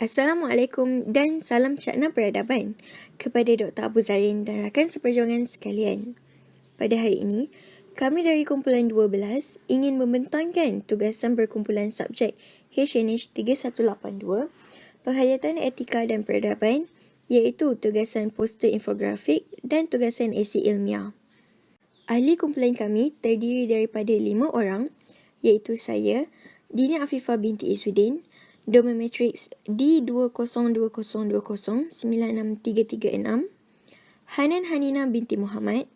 Assalamualaikum dan salam cakna peradaban kepada Dr. Abu Zarin dan rakan seperjuangan sekalian. Pada hari ini, kami dari kumpulan 12 ingin membentangkan tugasan berkumpulan subjek HNH 3182, penghayatan etika dan peradaban, iaitu tugasan poster infografik dan tugasan esei ilmiah. Ahli kumpulan kami terdiri daripada 5 orang, iaitu saya, Dina Afifah binti Izzuddin, Domain Matrix D202020963336, Hanan Hanina binti Muhammad,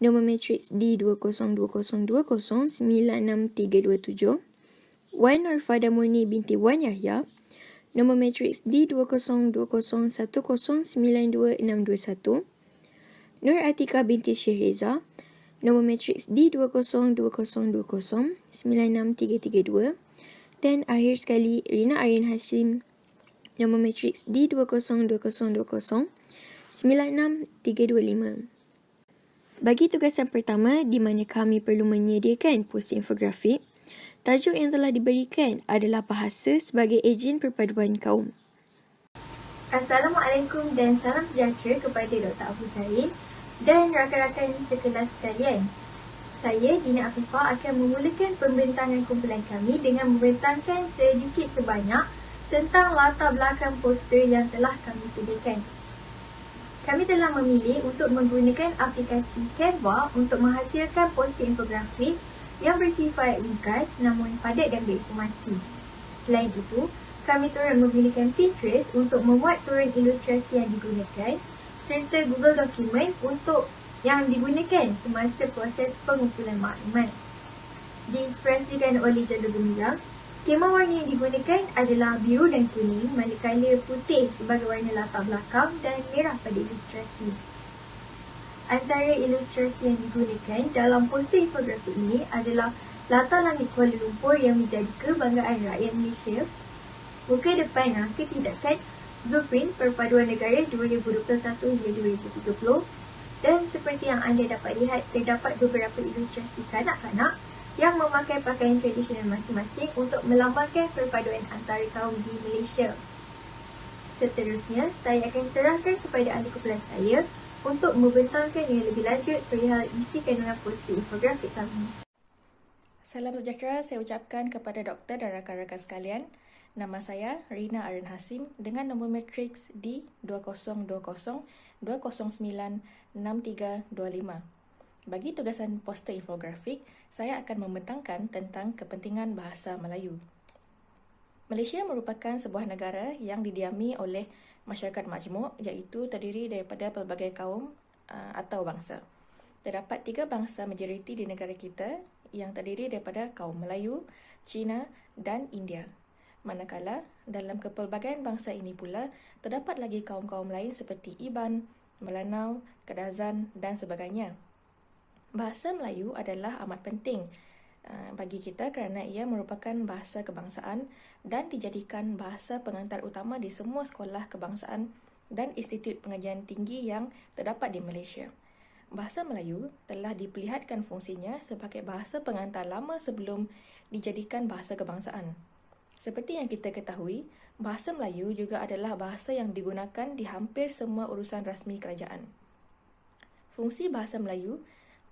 Domain Matrix D202020963327, Wan Nurfada Murni binti Wan Yahya, Nombor Matrix D202010922621, Nur Atika binti Syekh Reza, Nombor Matrix D202020963332, dan akhir sekali Rina Arin Hashim, Nombor Matrix D202020963325. Bagi tugasan pertama, di mana kami perlu menyediakan poster infografik, tajuk yang telah diberikan adalah bahasa sebagai ejen perpaduan kaum. Assalamualaikum dan salam sejahtera kepada Dr. Abu Zarin dan rakan-rakan sekelas sekalian. Saya, Dina Afifah, akan memulakan pembentangan kumpulan kami dengan membentangkan sedikit sebanyak tentang latar belakang poster yang telah kami sediakan. Kami telah memilih untuk menggunakan aplikasi Canva untuk menghasilkan poster infografik yang bersifat ringkas namun padat dan berinformasi. Selain itu, kami turut menggunakan Pinterest untuk membuat turun ilustrasi yang digunakan serta Google Document untuk yang digunakan semasa proses pengumpulan maklumat. Diinspirasikan oleh jalur gemilang, skema warna yang digunakan adalah biru dan kuning, manakala putih sebagai warna latar belakang dan merah pada ilustrasi. Antara ilustrasi yang digunakan dalam poster infografik ini adalah latar langit Kuala Lumpur yang menjadi kebanggaan rakyat Malaysia, muka depan rangka tindakan Blueprint Perpaduan Negara 2021 hingga 2030, dan seperti yang anda dapat lihat, terdapat beberapa ilustrasi kanak-kanak yang memakai pakaian tradisional masing-masing untuk melambangkan perpaduan antara kaum di Malaysia. Seterusnya, saya akan serahkan kepada ahli kumpulan saya untuk membentangkan yang lebih lanjut perihal isi kandungan poster infografik kami. Salam sejahtera saya ucapkan kepada doktor dan rakan-rakan sekalian. Nama saya Rina Arin Hashim dengan nombor matriks D202020096325. Bagi tugasan poster infografik, saya akan membentangkan tentang kepentingan bahasa Melayu. Malaysia merupakan sebuah negara yang didiami oleh masyarakat majmuk, iaitu terdiri daripada pelbagai kaum atau bangsa. Terdapat 3 bangsa majoriti di negara kita yang terdiri daripada kaum Melayu, Cina dan India. Manakala, dalam kepelbagaian bangsa ini pula, terdapat lagi kaum-kaum lain seperti Iban, Melanau, Kadazan dan sebagainya. Bahasa Melayu adalah amat penting bagi kita kerana ia merupakan bahasa kebangsaan dan dijadikan bahasa pengantar utama di semua sekolah kebangsaan dan institut pengajian tinggi yang terdapat di Malaysia. Bahasa Melayu telah diperlihatkan fungsinya sebagai bahasa pengantar lama sebelum dijadikan bahasa kebangsaan. Seperti yang kita ketahui, bahasa Melayu juga adalah bahasa yang digunakan di hampir semua urusan rasmi kerajaan. Fungsi bahasa Melayu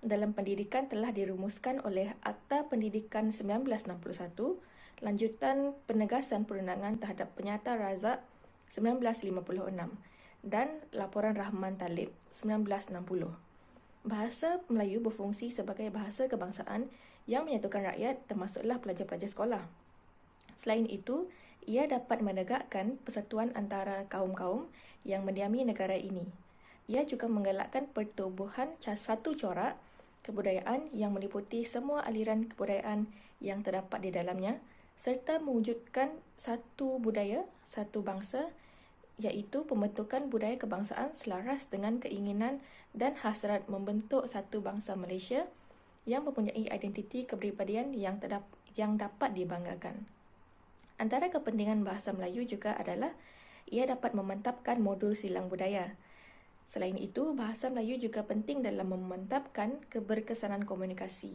dalam pendidikan telah dirumuskan oleh Akta Pendidikan 1961, lanjutan penegasan perundangan terhadap Penyata Razak 1956 dan Laporan Rahman Talib 1960. Bahasa Melayu berfungsi sebagai bahasa kebangsaan yang menyatukan rakyat termasuklah pelajar-pelajar sekolah. Selain itu, ia dapat menegakkan persatuan antara kaum-kaum yang mendiami negara ini. Ia juga menggalakkan pertubuhan satu corak kebudayaan yang meliputi semua aliran kebudayaan yang terdapat di dalamnya serta mewujudkan satu budaya, satu bangsa, iaitu pembentukan budaya kebangsaan selaras dengan keinginan dan hasrat membentuk satu bangsa Malaysia yang mempunyai identiti kepribadian yang dapat dibanggakan. Antara kepentingan bahasa Melayu juga adalah ia dapat memantapkan modul silang budaya. Selain itu, bahasa Melayu juga penting dalam memantapkan keberkesanan komunikasi.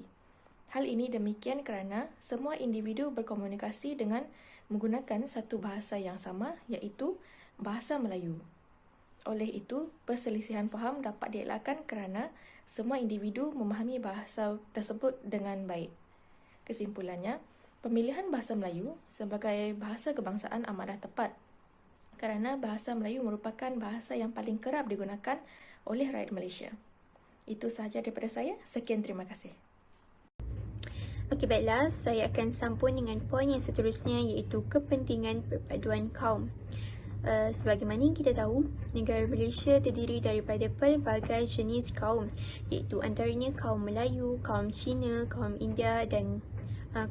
Hal ini demikian kerana semua individu berkomunikasi dengan menggunakan satu bahasa yang sama iaitu bahasa Melayu. Oleh itu, perselisihan faham dapat dielakkan kerana semua individu memahami bahasa tersebut dengan baik. Kesimpulannya, pemilihan bahasa Melayu sebagai bahasa kebangsaan amatlah tepat kerana bahasa Melayu merupakan bahasa yang paling kerap digunakan oleh rakyat Malaysia. Itu sahaja daripada saya. Sekian, terima kasih. Okey, baiklah, saya akan sambung dengan poin yang seterusnya iaitu kepentingan perpaduan kaum. Sebagaimana yang kita tahu, negara Malaysia terdiri daripada pelbagai jenis kaum iaitu antaranya kaum Melayu, kaum Cina, kaum India dan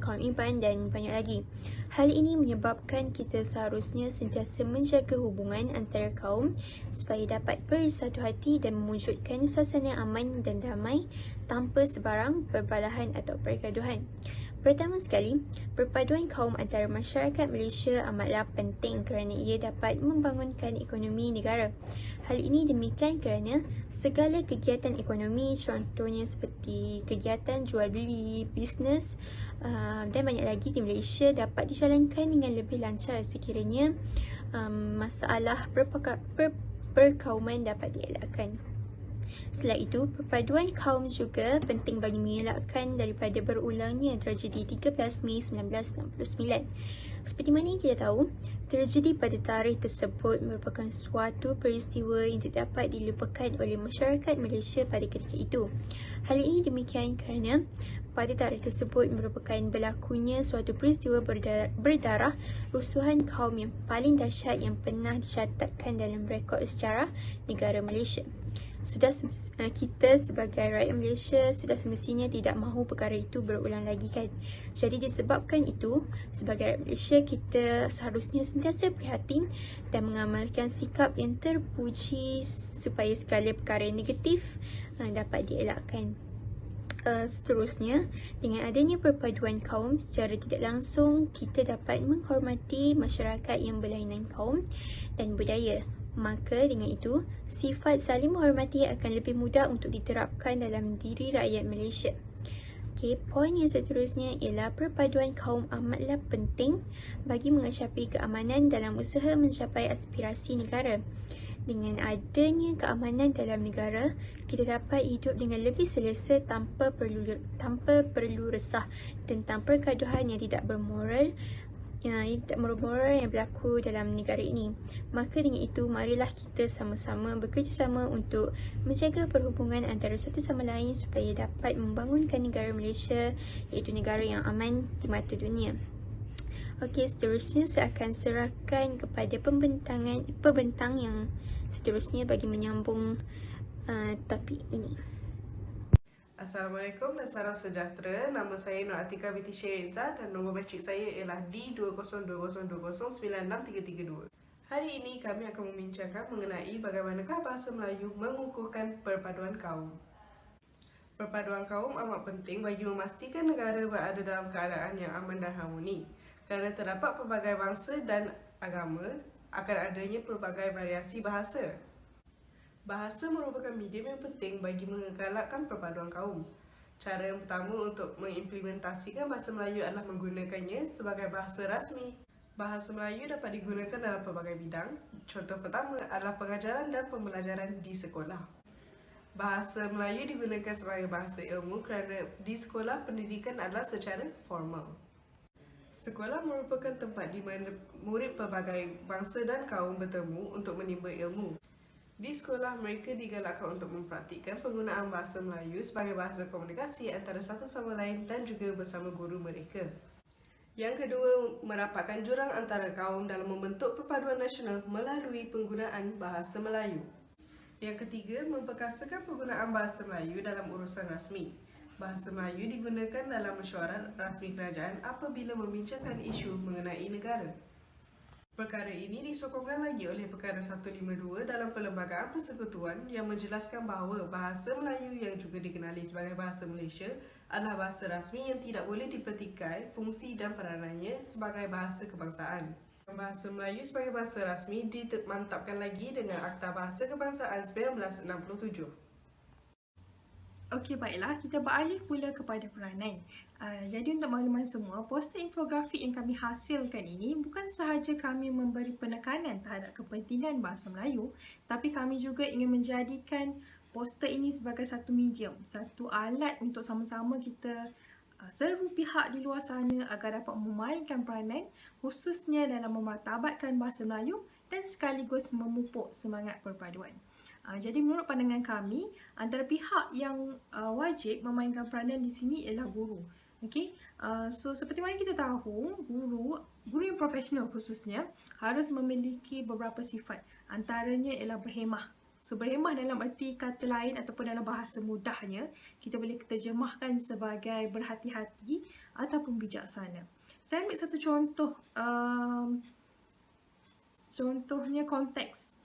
kaum Iban dan banyak lagi. Hal ini menyebabkan kita seharusnya sentiasa menjaga hubungan antara kaum supaya dapat bersatu hati dan mewujudkan suasana aman dan damai tanpa sebarang perbalahan atau pergaduhan. Pertama sekali, perpaduan kaum antara masyarakat Malaysia amatlah penting kerana ia dapat membangunkan ekonomi negara. Hal ini demikian kerana segala kegiatan ekonomi, contohnya seperti kegiatan jual beli, bisnes dan banyak lagi di Malaysia dapat dijalankan dengan lebih lancar sekiranya masalah perkauman dapat dielakkan. Selain itu, perpaduan kaum juga penting bagi mengelakkan daripada berulangnya tragedi 13 Mei 1969. Seperti mana yang kita tahu, tragedi pada tarikh tersebut merupakan suatu peristiwa yang tidak dapat dilupakan oleh masyarakat Malaysia pada ketika itu. Hal ini demikian kerana pada tarikh tersebut merupakan berlakunya suatu peristiwa berdarah rusuhan kaum yang paling dahsyat yang pernah dicatatkan dalam rekod sejarah negara Malaysia. Kita sebagai rakyat Malaysia sudah semestinya tidak mahu perkara itu berulang lagi kan. Jadi disebabkan itu, sebagai rakyat Malaysia kita seharusnya sentiasa prihatin dan mengamalkan sikap yang terpuji supaya segala perkara negatif dapat dielakkan. Seterusnya, dengan adanya perpaduan kaum secara tidak langsung, kita dapat menghormati masyarakat yang berlainan kaum dan budaya. Maka dengan itu, sifat saling menghormati akan lebih mudah untuk diterapkan dalam diri rakyat Malaysia. Okey, poin yang seterusnya ialah perpaduan kaum amatlah penting bagi mencapai keamanan dalam usaha mencapai aspirasi negara. Dengan adanya keamanan dalam negara, kita dapat hidup dengan lebih selesa tanpa perlu resah tentang pergaduhan yang tidak bermoral yang berlaku dalam negara ini. Maka dengan itu, marilah kita sama-sama bekerjasama untuk menjaga perhubungan antara satu sama lain supaya dapat membangunkan negara Malaysia iaitu negara yang aman di mata dunia. Okey, seterusnya saya akan serahkan kepada pembentang yang seterusnya bagi menyambung topik ini. Assalamualaikum dan salam sejahtera. Nama saya Nur Atika binti Syirza dan nombor matrik saya ialah D2020096332. Hari ini kami akan membincangkan mengenai bagaimanakah bahasa Melayu mengukuhkan perpaduan kaum. Perpaduan kaum amat penting bagi memastikan negara berada dalam keadaan yang aman dan harmoni. Kerana terdapat pelbagai bangsa dan agama, akan adanya pelbagai variasi bahasa. Bahasa merupakan medium yang penting bagi menggalakkan perpaduan kaum. Cara yang pertama untuk mengimplementasikan bahasa Melayu adalah menggunakannya sebagai bahasa rasmi. Bahasa Melayu dapat digunakan dalam pelbagai bidang. Contoh pertama adalah pengajaran dan pembelajaran di sekolah. Bahasa Melayu digunakan sebagai bahasa ilmu kerana di sekolah pendidikan adalah secara formal. Sekolah merupakan tempat di mana murid pelbagai bangsa dan kaum bertemu untuk menimba ilmu. Di sekolah, mereka digalakkan untuk mempraktikkan penggunaan bahasa Melayu sebagai bahasa komunikasi antara satu sama lain dan juga bersama guru mereka. Yang kedua, merapatkan jurang antara kaum dalam membentuk perpaduan nasional melalui penggunaan bahasa Melayu. Yang ketiga, memperkasakan penggunaan bahasa Melayu dalam urusan rasmi. Bahasa Melayu digunakan dalam mesyuarat rasmi kerajaan apabila membincangkan isu mengenai negara. Perkara ini disokongkan lagi oleh Perkara 152 dalam Perlembagaan Persekutuan yang menjelaskan bahawa bahasa Melayu yang juga dikenali sebagai bahasa Malaysia adalah bahasa rasmi yang tidak boleh dipertikai fungsi dan peranannya sebagai bahasa kebangsaan. Bahasa Melayu sebagai bahasa rasmi dimantapkan lagi dengan Akta Bahasa Kebangsaan 1967. Okey, baiklah. Kita beralih pula kepada peranan. Jadi untuk makluman semua, poster infografik yang kami hasilkan ini bukan sahaja kami memberi penekanan terhadap kepentingan bahasa Melayu, tapi kami juga ingin menjadikan poster ini sebagai satu medium, satu alat untuk sama-sama kita seluruh pihak di luar sana agar dapat memainkan peranan khususnya dalam memartabatkan bahasa Melayu dan sekaligus memupuk semangat perpaduan. Jadi menurut pandangan kami, antara pihak yang wajib memainkan peranan di sini ialah guru. Okey, so seperti mana kita tahu, guru yang profesional khususnya harus memiliki beberapa sifat. Antaranya ialah berhemah. So berhemah dalam arti kata lain ataupun dalam bahasa mudahnya, kita boleh terjemahkan sebagai berhati-hati ataupun bijaksana. Saya ambil satu contoh. Contohnya konteks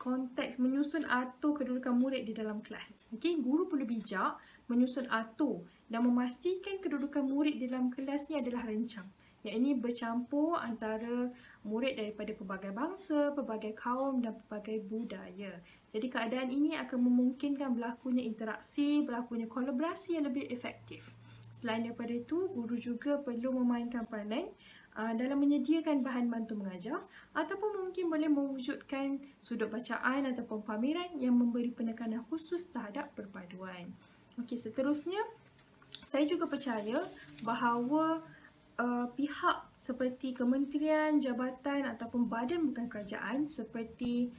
menyusun atur kedudukan murid di dalam kelas. Okey, guru perlu bijak menyusun atur dan memastikan kedudukan murid di dalam kelas ni adalah rencang. Yang ini bercampur antara murid daripada pelbagai bangsa, pelbagai kaum dan pelbagai budaya. Jadi keadaan ini akan memungkinkan berlakunya interaksi, berlakunya kolaborasi yang lebih efektif. Selain daripada itu, guru juga perlu memainkan peranan dalam menyediakan bahan bantu mengajar ataupun mungkin boleh mewujudkan sudut bacaan ataupun pameran yang memberi penekanan khusus terhadap perpaduan. Okey, seterusnya saya juga percaya bahawa pihak seperti kementerian, jabatan ataupun badan bukan kerajaan seperti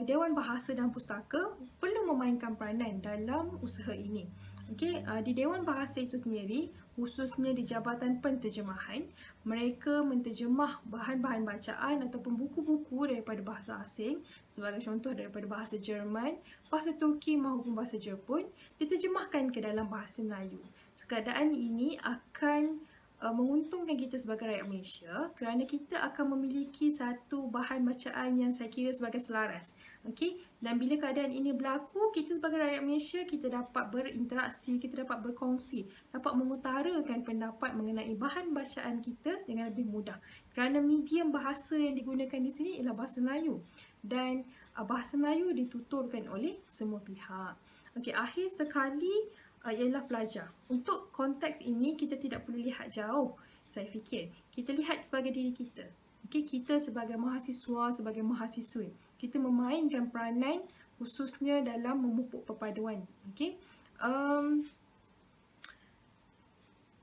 Dewan Bahasa dan Pustaka perlu memainkan peranan dalam usaha ini. Okey, di Dewan Bahasa itu sendiri, khususnya di Jabatan Penterjemahan, mereka menterjemah bahan-bahan bacaan ataupun buku-buku daripada bahasa asing, sebagai contoh daripada bahasa Jerman, bahasa Turki maupun bahasa Jepun, diterjemahkan ke dalam bahasa Melayu. Keadaan ini akan menguntungkan kita sebagai rakyat Malaysia kerana kita akan memiliki satu bahan bacaan yang saya kira sebagai selaras. Okey, dan bila keadaan ini berlaku, kita sebagai rakyat Malaysia kita dapat berinteraksi, kita dapat berkongsi, dapat mengutarakan pendapat mengenai bahan bacaan kita dengan lebih mudah. Kerana medium bahasa yang digunakan di sini ialah bahasa Melayu dan bahasa Melayu dituturkan oleh semua pihak. Okey, akhir sekali ialah pelajar. Untuk konteks ini kita tidak perlu lihat jauh, saya fikir. Kita lihat sebagai diri kita. Okey, kita sebagai mahasiswa, sebagai mahasiswi, kita memainkan peranan khususnya dalam memupuk perpaduan. Okey.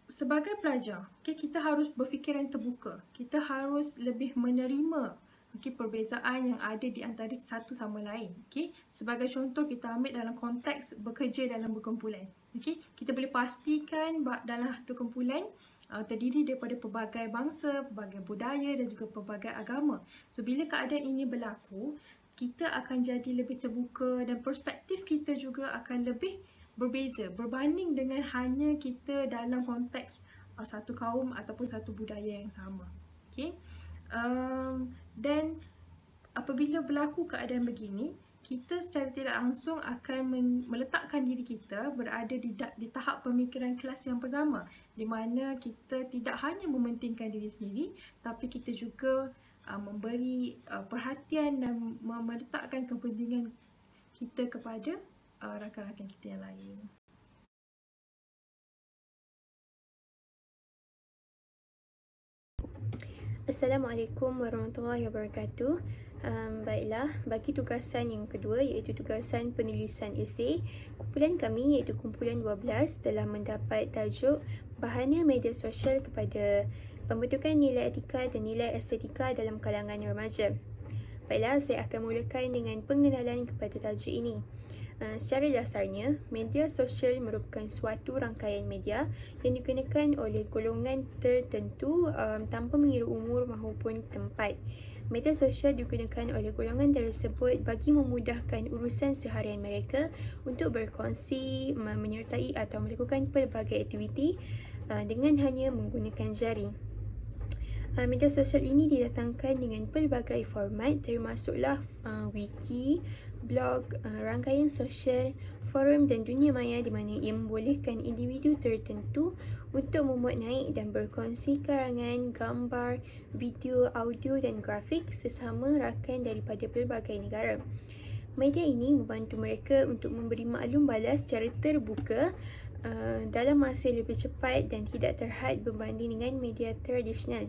Sebagai pelajar, okay, kita harus berfikiran terbuka. Kita harus lebih menerima perbezaan yang ada di antara satu sama lain. Okay. Sebagai contoh, kita ambil dalam konteks bekerja dalam berkumpulan. Okay. Kita boleh pastikan dalam satu kumpulan terdiri daripada pelbagai bangsa, pelbagai budaya dan juga pelbagai agama. So, bila keadaan ini berlaku, kita akan jadi lebih terbuka dan perspektif kita juga akan lebih berbeza berbanding dengan hanya kita dalam konteks satu kaum ataupun satu budaya yang sama. Okay. Dan apabila berlaku keadaan begini, kita secara tidak langsung akan meletakkan diri kita berada di tahap pemikiran kelas yang pertama, di mana kita tidak hanya mementingkan diri sendiri, tapi kita juga memberi perhatian dan meletakkan kepentingan kita kepada rakan-rakan kita yang lain. Assalamualaikum warahmatullahi wabarakatuh. Baiklah, bagi tugasan yang kedua iaitu tugasan penulisan esei, kumpulan kami iaitu kumpulan 12 telah mendapat tajuk Bahana Media Sosial kepada Pembentukan Nilai Etika dan Nilai Estetika dalam Kalangan Remaja. Baiklah, saya akan mulakan dengan pengenalan kepada tajuk ini. Secara dasarnya, media sosial merupakan suatu rangkaian media yang digunakan oleh golongan tertentu tanpa mengira umur maupun tempat. Media sosial digunakan oleh golongan tersebut bagi memudahkan urusan seharian mereka untuk berkongsi, menyertai atau melakukan pelbagai aktiviti dengan hanya menggunakan jari. Media sosial ini didatangkan dengan pelbagai format termasuklah wiki, blog, rangkaian sosial, forum dan dunia maya di mana ia membolehkan individu tertentu untuk memuat naik dan berkongsi karangan, gambar, video, audio dan grafik sesama rakan daripada pelbagai negara. Media ini membantu mereka untuk memberi maklum balas secara terbuka dalam masa lebih cepat dan tidak terhad berbanding dengan media tradisional.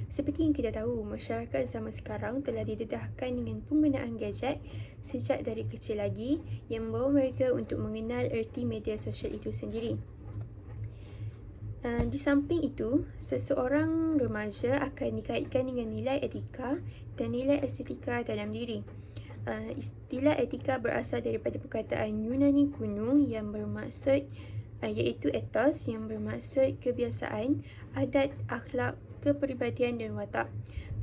Seperti yang kita tahu, masyarakat zaman sekarang telah didedahkan dengan penggunaan gadget sejak dari kecil lagi yang membawa mereka untuk mengenal erti media sosial itu sendiri. Di samping itu, seseorang remaja akan dikaitkan dengan nilai etika dan nilai estetika dalam diri. Istilah etika berasal daripada perkataan Yunani kuno yang bermaksud iaitu ethos yang bermaksud kebiasaan, adat, akhlak, kepribadian dan watak.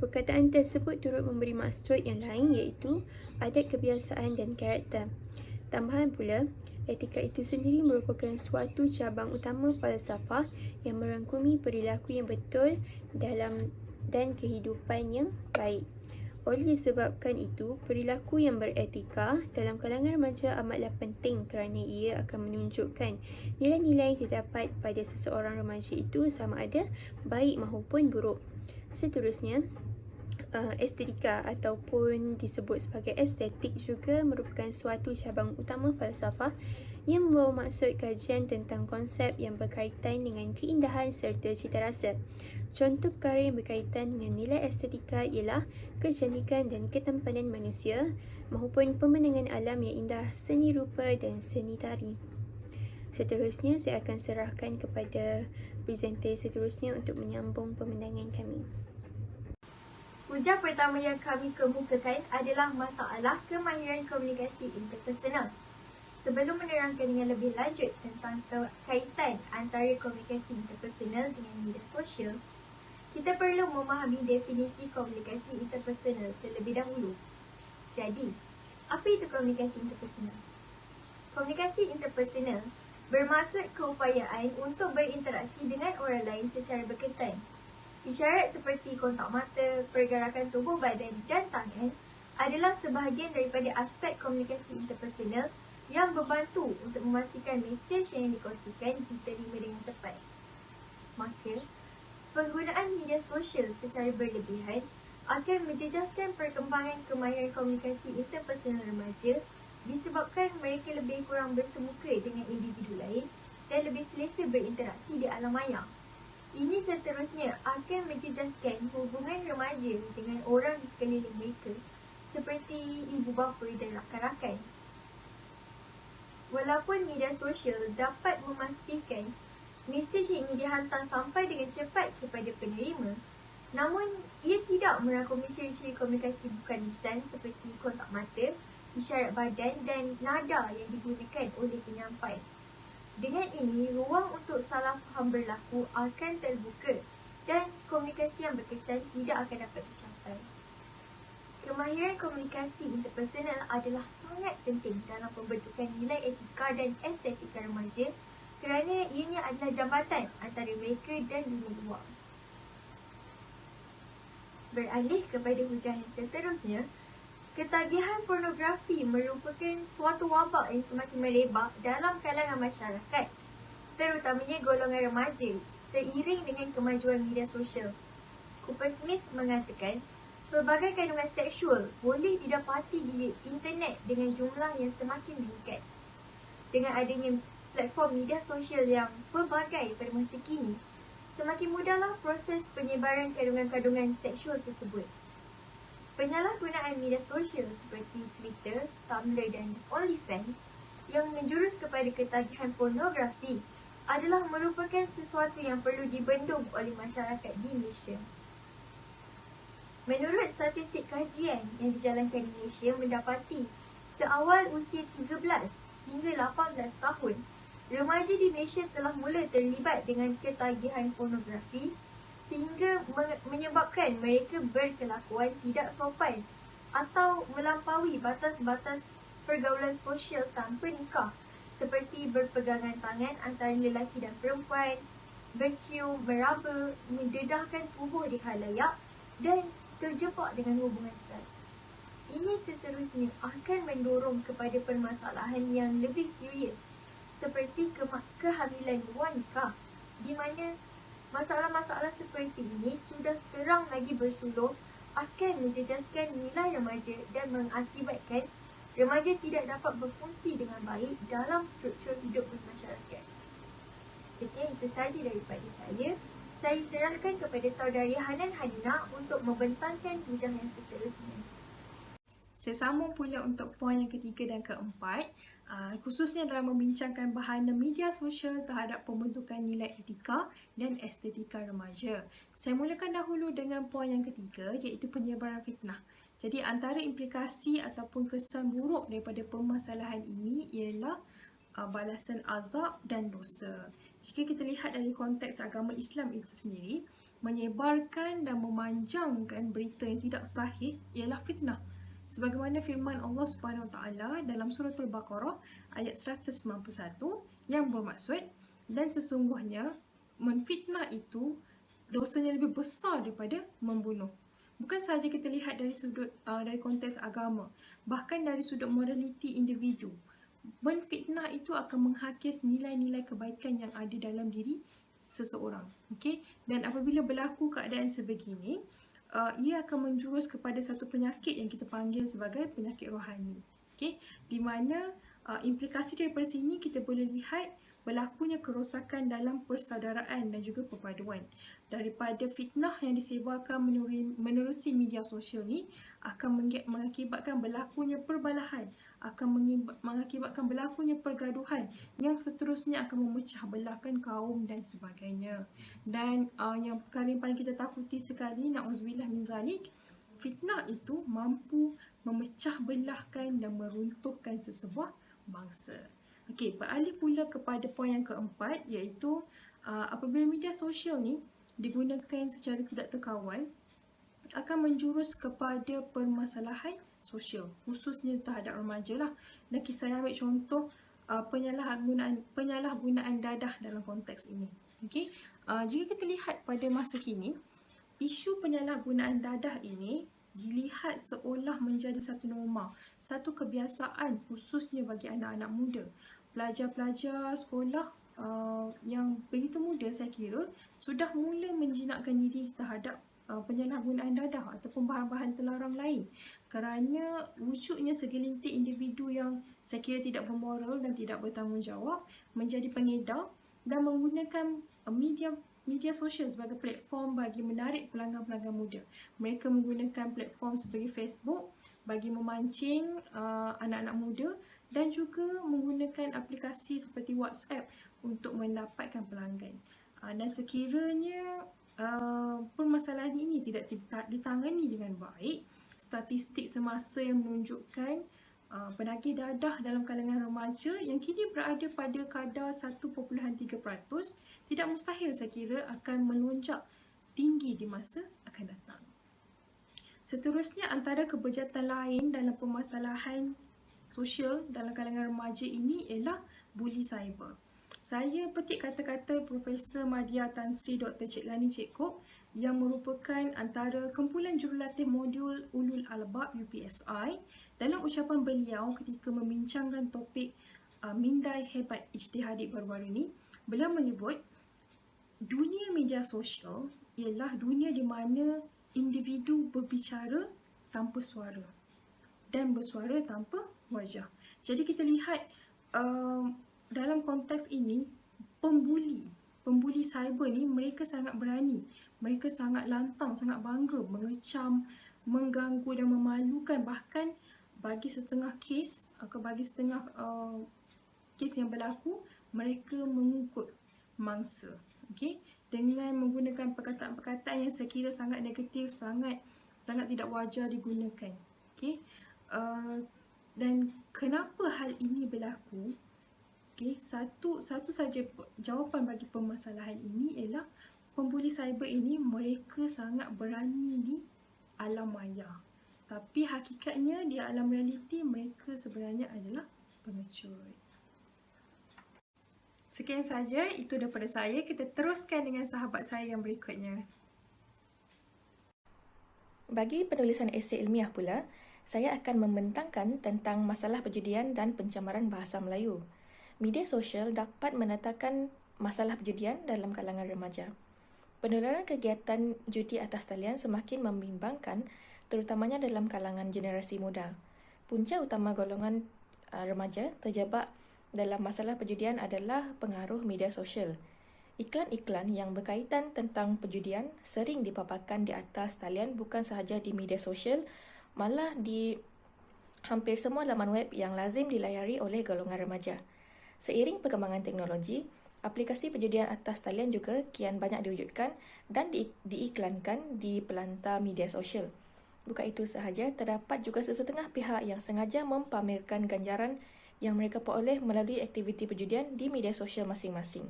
Perkataan tersebut turut memberi maksud yang lain iaitu adat, kebiasaan dan karakter. Tambahan pula, etika itu sendiri merupakan suatu cabang utama falsafah yang merangkumi perilaku yang betul dan kehidupan yang baik. Oleh disebabkan itu, perilaku yang beretika dalam kalangan remaja amatlah penting kerana ia akan menunjukkan nilai-nilai yang terdapat pada seseorang remaja itu sama ada baik maupun buruk. Seterusnya, estetika ataupun disebut sebagai estetik juga merupakan suatu cabang utama falsafah yang membawa maksud kajian tentang konsep yang berkaitan dengan keindahan serta cita rasa. Contoh perkara yang berkaitan dengan nilai estetika ialah kecantikan dan ketampanan manusia maupun pemandangan alam yang indah, seni rupa dan seni tari. Seterusnya, saya akan serahkan kepada presenter seterusnya untuk menyambung pemandangan kami. Ujar pertama yang kami kemukakan adalah masalah kemahiran komunikasi interpersonal. Sebelum menerangkan dengan lebih lanjut tentang kaitan antara komunikasi interpersonal dengan media sosial, kita perlu memahami definisi komunikasi interpersonal terlebih dahulu. Jadi, apa itu komunikasi interpersonal? Komunikasi interpersonal bermaksud keupayaan untuk berinteraksi dengan orang lain secara berkesan. Isyarat seperti kontak mata, pergerakan tubuh badan dan tangan adalah sebahagian daripada aspek komunikasi interpersonal yang membantu untuk memastikan mesej yang dikongsikan diterima dengan tepat. Maka, penggunaan media sosial secara berlebihan akan menjejaskan perkembangan kemahiran komunikasi interpersonal remaja disebabkan mereka lebih kurang bersemuka dengan individu lain dan lebih selesa berinteraksi di alam maya. Ini seterusnya akan menjejaskan hubungan remaja dengan orang di sekeliling mereka seperti ibu bapa dan rakan-rakan. Walaupun media sosial dapat memastikan mesej yang ingin dihantar sampai dengan cepat kepada penerima, namun ia tidak merangkumi ciri-ciri komunikasi bukan lisan seperti kontak mata, isyarat badan dan nada yang digunakan oleh penyampai. Dengan ini, ruang untuk salah faham berlaku akan terbuka dan komunikasi yang berkesan tidak akan dapat dicapai. Kemahiran komunikasi interpersonal adalah sangat penting dalam pembentukan nilai etika dan estetika remaja kerana ianya adalah jambatan antara mereka dan dunia luar. Beralih kepada hujahan seterusnya, ketagihan pornografi merupakan suatu wabak yang semakin merebak dalam kalangan masyarakat, terutamanya golongan remaja, seiring dengan kemajuan media sosial. Cooper Smith mengatakan, pelbagai kandungan seksual boleh didapati di internet dengan jumlah yang semakin meningkat. Dengan adanya platform media sosial yang pelbagai pada masa kini, semakin mudahlah proses penyebaran kandungan-kandungan seksual tersebut. Penyalahgunaan media sosial seperti Twitter, Tumblr dan OnlyFans yang menjurus kepada ketagihan pornografi adalah merupakan sesuatu yang perlu dibendung oleh masyarakat di Malaysia. Menurut statistik kajian yang dijalankan di Malaysia mendapati seawal usia 13 hingga 18 tahun, remaja di Malaysia telah mula terlibat dengan ketagihan pornografi sehingga menyebabkan mereka berkelakuan tidak sopan atau melampaui batas-batas pergaulan sosial tanpa nikah seperti berpegangan tangan antara lelaki dan perempuan, bercium, meraba, mendedahkan tubuh di khalayak dan terjebak dengan hubungan seks. Ini seterusnya akan mendorong kepada permasalahan yang lebih serius seperti kehamilan luar nikah, di mana masalah-masalah seperti ini sudah terang lagi bersuluh akan menjejaskan nilai remaja dan mengakibatkan remaja tidak dapat berfungsi dengan baik dalam struktur hidup bermasyarakat. Sekian itu sahaja daripada saya. Saya serahkan kepada saudari Hanan Hadina untuk membentangkan hujah yang seterusnya. Saya sambung pula untuk poin yang ketiga dan keempat, khususnya dalam membincangkan bahagian media sosial terhadap pembentukan nilai etika dan estetika remaja. Saya mulakan dahulu dengan poin yang ketiga, iaitu penyebaran fitnah. Jadi antara implikasi ataupun kesan buruk daripada permasalahan ini ialah balasan azab dan dosa. Jika kita lihat dari konteks agama Islam itu sendiri, menyebarkan dan memanjangkan berita yang tidak sahih ialah fitnah. Sebagaimana firman Allah Subhanahu Wa Taala dalam surah Al-Baqarah ayat 191 yang bermaksud, dan sesungguhnya menfitnah itu dosanya lebih besar daripada membunuh. Bukan sahaja kita lihat dari sudut dari konteks agama, bahkan dari sudut moraliti individu. Menfitnah itu akan menghakis nilai-nilai kebaikan yang ada dalam diri seseorang. Okey, dan apabila berlaku keadaan sebegini, ia akan menjurus kepada satu penyakit yang kita panggil sebagai penyakit rohani. Okey, di mana implikasi daripada sini kita boleh lihat berlakunya kerosakan dalam persaudaraan dan juga perpaduan. Daripada fitnah yang disebarkan menerusi media sosial ni akan mengakibatkan berlakunya perbalahan, akan mengakibatkan berlakunya pergaduhan yang seterusnya akan memecah belahkan kaum dan sebagainya. Dan yang perkara yang paling kita takuti sekali, na'udzubillah min zalik, fitnah itu mampu memecah belahkan dan meruntuhkan sesebuah bangsa. Okey, beralih pula kepada poin yang keempat, iaitu apabila media sosial ni digunakan secara tidak terkawal, akan menjurus kepada permasalahan sosial, khususnya terhadap remaja lah. Dan saya ambil contoh penyalahgunaan dadah dalam konteks ini. Okey, jika kita lihat pada masa kini, isu penyalahgunaan dadah ini dilihat seolah menjadi satu norma, satu kebiasaan khususnya bagi anak-anak muda. Pelajar-pelajar sekolah yang begitu muda, saya kira sudah mula menjinakkan diri terhadap penyalahgunaan dadah ataupun bahan-bahan terlarang lain, kerana wujudnya segelintir individu yang saya kira tidak bermoral dan tidak bertanggungjawab menjadi pengedar dan menggunakan media sosial sebagai platform bagi menarik pelanggan-pelanggan muda. Mereka menggunakan platform sebagai Facebook bagi memancing anak-anak muda dan juga menggunakan aplikasi seperti WhatsApp untuk mendapatkan pelanggan. Dan sekiranya permasalahan ini tidak ditangani dengan baik, statistik semasa yang menunjukkan penagih dadah dalam kalangan remaja yang kini berada pada kadar 1.3%, tidak mustahil saya kira akan melonjak tinggi di masa akan datang. Seterusnya, antara kebejatan lain dalam permasalahan sosial dalam kalangan remaja ini ialah buli cyber. Saya petik kata-kata Profesor Madya Tan Sri Dr. Cik Lani Cik Kop yang merupakan antara kumpulan jurulatih modul Ulul Albab UPSI dalam ucapan beliau ketika membincangkan topik Mindai Hebat Ijtihadik baru-baru ini. Beliau menyebut dunia media sosial ialah dunia di mana individu berbicara tanpa suara dan bersuara tanpa wajah. Jadi kita lihat dalam konteks ini, pembuli cyber ni mereka sangat berani, mereka sangat lantang, sangat bangga mengecam, mengganggu dan memalukan. Bahkan bagi setengah kes atau bagi setengah kes yang berlaku, mereka mengukut mangsa, okey, dengan menggunakan perkataan-perkataan yang saya kira sangat negatif, sangat tidak wajar digunakan. Okey, dan kenapa hal ini berlaku? Okay, satu saja jawapan bagi permasalahan ini ialah pembuli cyber ini mereka sangat berani di alam maya, tapi hakikatnya di alam realiti mereka sebenarnya adalah pengecut. Sekian saja, itu daripada saya. Kita teruskan dengan sahabat saya yang berikutnya. Bagi penulisan esei ilmiah pula, saya akan membentangkan tentang masalah perjudian dan pencemaran bahasa Melayu. Media sosial dapat menatakan masalah perjudian dalam kalangan remaja. Penularan kegiatan judi atas talian semakin membimbangkan, terutamanya dalam kalangan generasi muda. Punca utama golongan remaja terjebak dalam masalah perjudian adalah pengaruh media sosial. Iklan-iklan yang berkaitan tentang perjudian sering dipaparkan di atas talian bukan sahaja di media sosial, malah di hampir semua laman web yang lazim dilayari oleh golongan remaja. Seiring perkembangan teknologi, aplikasi perjudian atas talian juga kian banyak diwujudkan dan diiklankan di pelantar media sosial. Bukan itu sahaja, terdapat juga sesetengah pihak yang sengaja mempamerkan ganjaran yang mereka peroleh melalui aktiviti perjudian di media sosial masing-masing.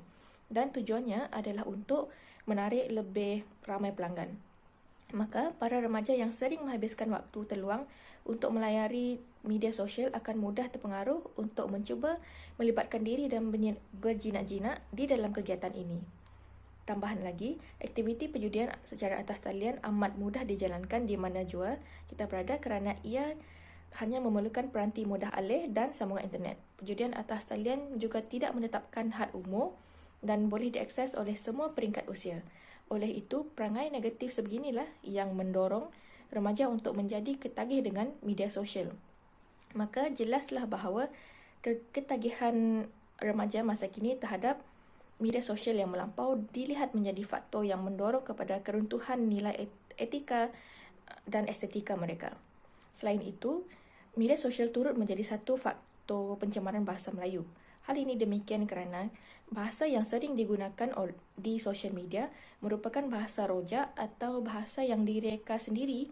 Dan tujuannya adalah untuk menarik lebih ramai pelanggan. Maka, para remaja yang sering menghabiskan waktu terluang untuk melayari media sosial akan mudah terpengaruh untuk mencuba melibatkan diri dan berjinak-jinak di dalam kegiatan ini. Tambahan lagi, aktiviti perjudian secara atas talian amat mudah dijalankan di mana jua kita berada kerana ia hanya memerlukan peranti mudah alih dan sambungan internet. Perjudian atas talian juga tidak menetapkan had umur dan boleh diakses oleh semua peringkat usia. Oleh itu, perangai negatif sebeginilah yang mendorong remaja untuk menjadi ketagih dengan media sosial. Maka jelaslah bahawa ketagihan remaja masa kini terhadap media sosial yang melampau dilihat menjadi faktor yang mendorong kepada keruntuhan nilai etika dan estetika mereka. Selain itu, media sosial turut menjadi satu faktor pencemaran bahasa Melayu. Hal ini demikian kerana bahasa yang sering digunakan di sosial media merupakan bahasa rojak atau bahasa yang direka sendiri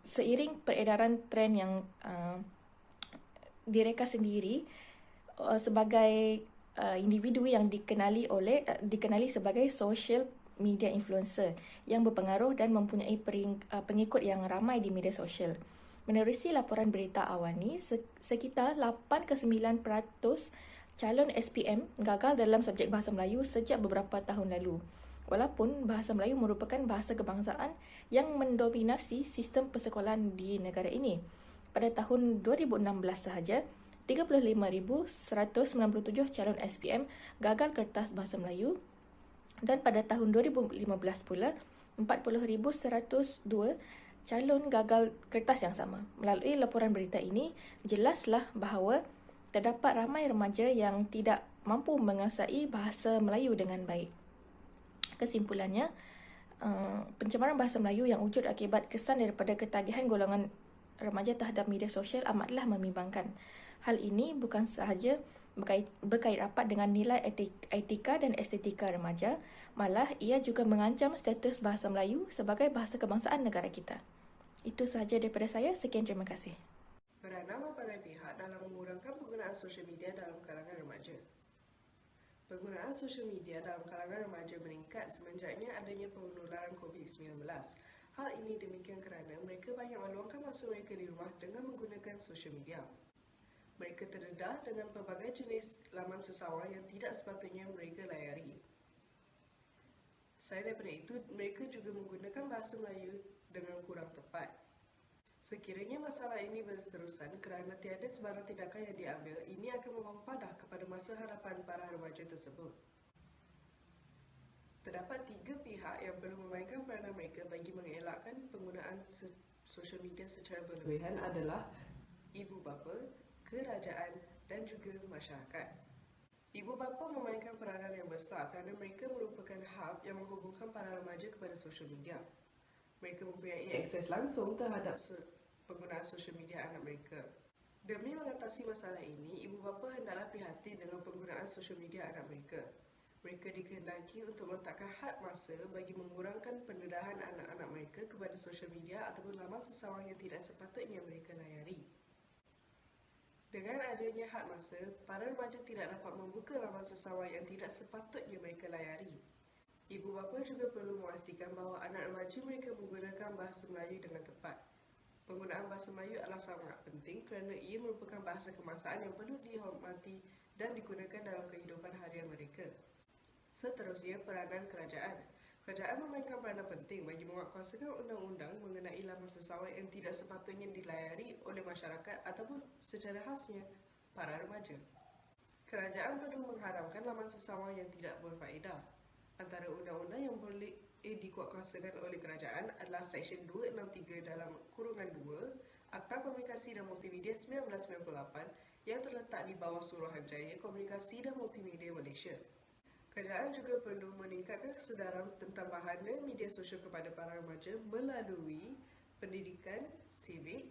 seiring peredaran trend yang direka sendiri sebagai individu yang dikenali sebagai social media influencer yang berpengaruh dan mempunyai pengikut yang ramai di media sosial. Menerusi laporan berita Awani, sekitar 8 ke 9% calon SPM gagal dalam subjek bahasa Melayu sejak beberapa tahun lalu. Walaupun bahasa Melayu merupakan bahasa kebangsaan yang mendominasi sistem persekolahan di negara ini. Pada tahun 2016 sahaja, 35,197 calon SPM gagal kertas bahasa Melayu dan pada tahun 2015 pula, 40,102 calon gagal kertas yang sama. Melalui laporan berita ini, jelaslah bahawa terdapat ramai remaja yang tidak mampu menguasai bahasa Melayu dengan baik. Kesimpulannya, pencemaran bahasa Melayu yang wujud akibat kesan daripada ketagihan golongan remaja terhadap media sosial amatlah membimbangkan. Hal ini bukan sahaja berkait rapat dengan nilai etika dan estetika remaja, malah ia juga mengancam status bahasa Melayu sebagai bahasa kebangsaan negara kita. Itu sahaja daripada saya. Sekian, terima kasih. Peranan pelbagai pihak dalam mengurangkan penggunaan sosial media dalam kalangan remaja. Penggunaan sosial media dalam kalangan remaja meningkat semenjaknya adanya penularan COVID-19. Hal ini demikian kerana mereka banyak meluangkan masa mereka di rumah dengan menggunakan sosial media. Mereka terdedah dengan pelbagai jenis laman sesawang yang tidak sepatutnya mereka layari. Selain daripada itu, mereka juga menggunakan bahasa Melayu dengan kurang tepat. Sekiranya masalah ini berterusan kerana tiada sebarang tindakan yang diambil, ini akan membawa padah kepada masa hadapan para remaja tersebut. Terdapat 3 pihak yang perlu memainkan peranan mereka bagi mengelakkan penggunaan sosial media secara berlebihan adalah ibu bapa, kerajaan dan juga masyarakat. Ibu bapa memainkan peranan yang besar kerana mereka merupakan hub yang menghubungkan para remaja kepada sosial media. Mereka mempunyai akses langsung terhadap penggunaan sosial media anak mereka. Demi mengatasi masalah ini, ibu bapa hendaklah prihatin dengan penggunaan sosial media anak mereka. Mereka dikehendaki untuk meletakkan had masa bagi mengurangkan pendedahan anak-anak mereka kepada sosial media ataupun laman sesawang yang tidak sepatutnya mereka layari. Dengan adanya had masa, para remaja tidak dapat membuka laman sesawang yang tidak sepatutnya mereka layari. Ibu bapa juga perlu memastikan bahawa anak remaja mereka menggunakan bahasa Melayu dengan tepat. Penggunaan bahasa Melayu adalah sangat penting kerana ia merupakan bahasa kebangsaan yang perlu dihormati dan digunakan dalam kehidupan harian mereka. Seterusnya, peranan kerajaan. Kerajaan memainkan peranan penting bagi menguatkuasakan undang-undang mengenai laman sesawang yang tidak sepatutnya dilayari oleh masyarakat ataupun secara khasnya para remaja. Kerajaan perlu mengharamkan laman sesawang yang tidak berfaedah. Antara undang-undang yang boleh dikuatkuasakan oleh kerajaan adalah Seksyen 263 dalam kurungan 2 Akta Komunikasi dan Multimedia 1998 yang terletak di bawah Suruhanjaya Komunikasi dan Multimedia Malaysia. Kerajaan juga perlu meningkatkan kesedaran tentang bahaya media sosial kepada para remaja melalui pendidikan sivik,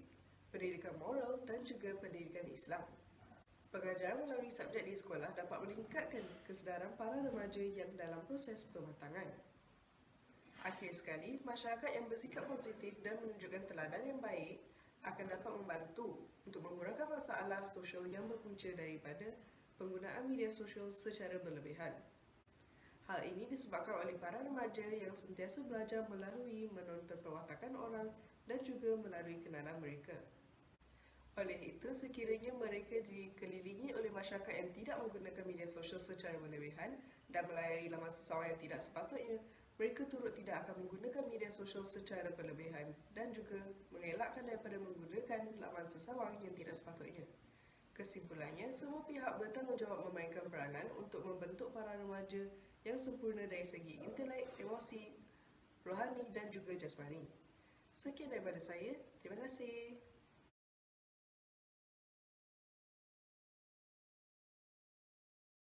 pendidikan moral dan juga pendidikan Islam. Pengajaran melalui subjek di sekolah dapat meningkatkan kesedaran para remaja yang dalam proses pematangan. Akhir sekali, masyarakat yang bersikap positif dan menunjukkan teladan yang baik akan dapat membantu untuk mengurangkan masalah sosial yang berpunca daripada penggunaan media sosial secara berlebihan. Hal ini disebabkan oleh para remaja yang sentiasa belajar melalui menonton perwatakan orang dan juga melalui kenalan mereka. Oleh itu, sekiranya mereka dikelilingi oleh masyarakat yang tidak menggunakan media sosial secara berlebihan dan melayari laman sesawang yang tidak sepatutnya, mereka turut tidak akan menggunakan media sosial secara berlebihan dan juga mengelakkan daripada menggunakan laman sesawang yang tidak sepatutnya. Kesimpulannya, semua pihak bertanggungjawab memainkan peranan untuk membentuk para remaja yang sempurna dari segi intelek, emosi, rohani dan juga jasmani. Sekian daripada saya. Terima kasih.